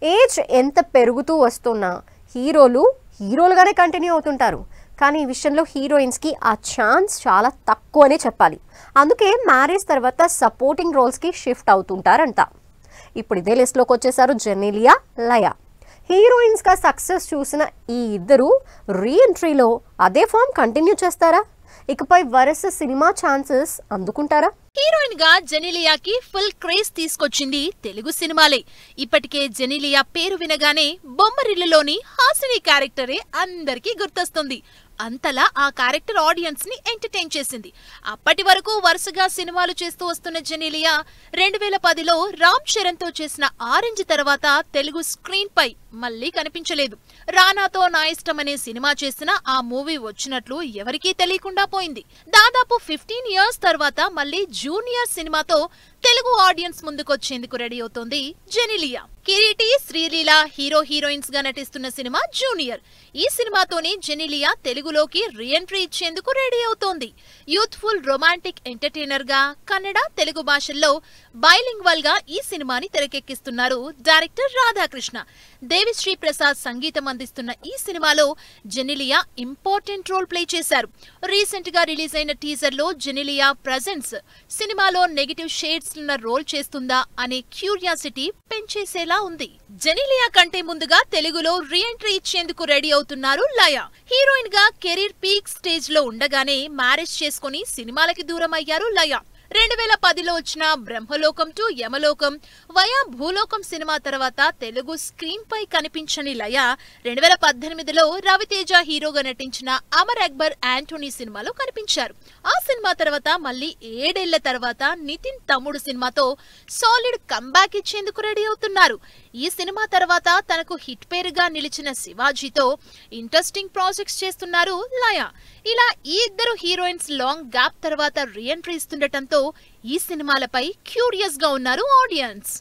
Age ఎంత పెరుగుతూ వస్తున్నా హీరోలుగానే కంటిన్యూ అవుతుంటారు. కానీ ఈ విషయంలో హీరోయిన్స్కి ఆ ఛాన్స్ చాలా తక్కువనే చెప్పాలి. అందుకే మ్యారేజ్ తర్వాత సపోర్టింగ్ రోల్స్కి షిఫ్ట్ అవుతుంటారంట. ఇప్పుడు ఇదే లిస్ట్లోకి వచ్చేసారు జెనీలియా, లయ. హీరోయిన్స్గా సక్సెస్ చూసిన ఈ ఇద్దరు రీఎంట్రీలో అదే ఫామ్ కంటిన్యూ చేస్తారా? ఇకపై వరుస సినిమా ఛాన్సెస్ అందుకుంటారా? హీరోయిన్ గా జెనీలియాకి ఫుల్ క్రేజ్ తీసుకొచ్చింది తెలుగు సినిమాలే. ఇప్పటికే జెనీలియా పేరు వినగానే బొమ్మరిల్లులోని హాసిని క్యారెక్టరే అందరికీ గుర్తొస్తుంది. అంతలా ఆ క్యారెక్టర్ ఆడియన్స్ ని ఎంటర్టైన్ చేసింది. అప్పటి వరకు వరుసగా సినిమాలు చేస్తూ వస్తున్న జెనీలియా 2010లో రామ్ చరణ్ తో చేసిన ఆరెంజ్ తర్వాత తెలుగు స్క్రీన్ పై మళ్లీ కనిపించలేదు. రానాతో నా ఇష్టం అనే సినిమా చేసిన ఆ మూవీ వచ్చినట్లు ఎవరికీ తెలియకుండా పోయింది. దాదాపు 15 years తర్వాత మళ్లీ జూనియర్ సినిమాతో తెలుగు ఆడియన్స్ ముందుకొచ్చేందుకు రెడీ అవుతోంది జెనీలియా. కిరీటి, శ్రీలీల హీరోయిన్స్ గా నటిస్తున్న సినిమా జూనియర్. ఈ సినిమాతోనే జెనీలియా తెలుగులోకి రీఎంట్రీ ఇచ్చేందుకు రెడీ అవుతోంది. యూత్ఫుల్ రొమాంటిక్ ఎంటర్టైనర్ గా కన్నడ, తెలుగు భాషల్లో బైలింగ్వల్ గా ఈ సినిమాని తెరకెక్కిస్తున్నారు డైరెక్టర్ రాధాకృష్ణ. దేవిశ్రీ ప్రసాద్ సంగీతం అందిస్తున్న ఈ సినిమాలో జెనీలియా ఇంపార్టెంట్ రోల్ ప్లే చేశారు. రీసెంట్ గా రిలీజ్ అయిన టీజర్ లో జెనీలియా ప్రెజెన్స్ సినిమాలో నెగటివ్ షేడ్స్ ఉన్న రోల్ చేస్తుందా అనే క్యూరియాసిటీ పెంచేసేలా ఉంది. జెనీలియా కంటే ముందుగా తెలుగులో రీఎంట్రీ ఇచ్చేందుకు రెడీ అవుతున్నారు లయ. హీరోయిన్ గా కెరీర్ పీక్ స్టేజ్ లో ఉండగానే మ్యారేజ్ చేసుకుని సినిమాలకి దూరం అయ్యారు లయ. 2010లో వచ్చిన బ్రహ్మలోకం టు యమలోకం, వయా భూలోకం సినిమా తర్వాత తెలుగు స్క్రీన్ పై కనిపించని లయ 2018లో రవితేజ హీరోగా నటించిన అమర్ అక్బర్ యాంటోనీ సినిమాలో కనిపించారు. ఆ సినిమా తర్వాత మళ్లీ 7 ఏళ్ల తర్వాత నితిన్ తమ్ముడు సినిమాతో సాలిడ్ కంబ్యాక్ ఇచ్చేందుకు రెడీ అవుతున్నారు. ఈ సినిమా తర్వాత తనకు హిట్ పేరుగా నిలిచిన శివాజీతో ఇంట్రెస్టింగ్ ప్రాజెక్ట్స్ చేస్తున్నారు లయ. ఇలా ఈ ఇద్దరు హీరోయిన్స్ లాంగ్ గ్యాప్ తర్వాత రీఎంట్రీ ఇస్తుండటంతో ఈ సినిమాలపై క్యూరియస్ గా ఉన్నారు ఆడియన్స్.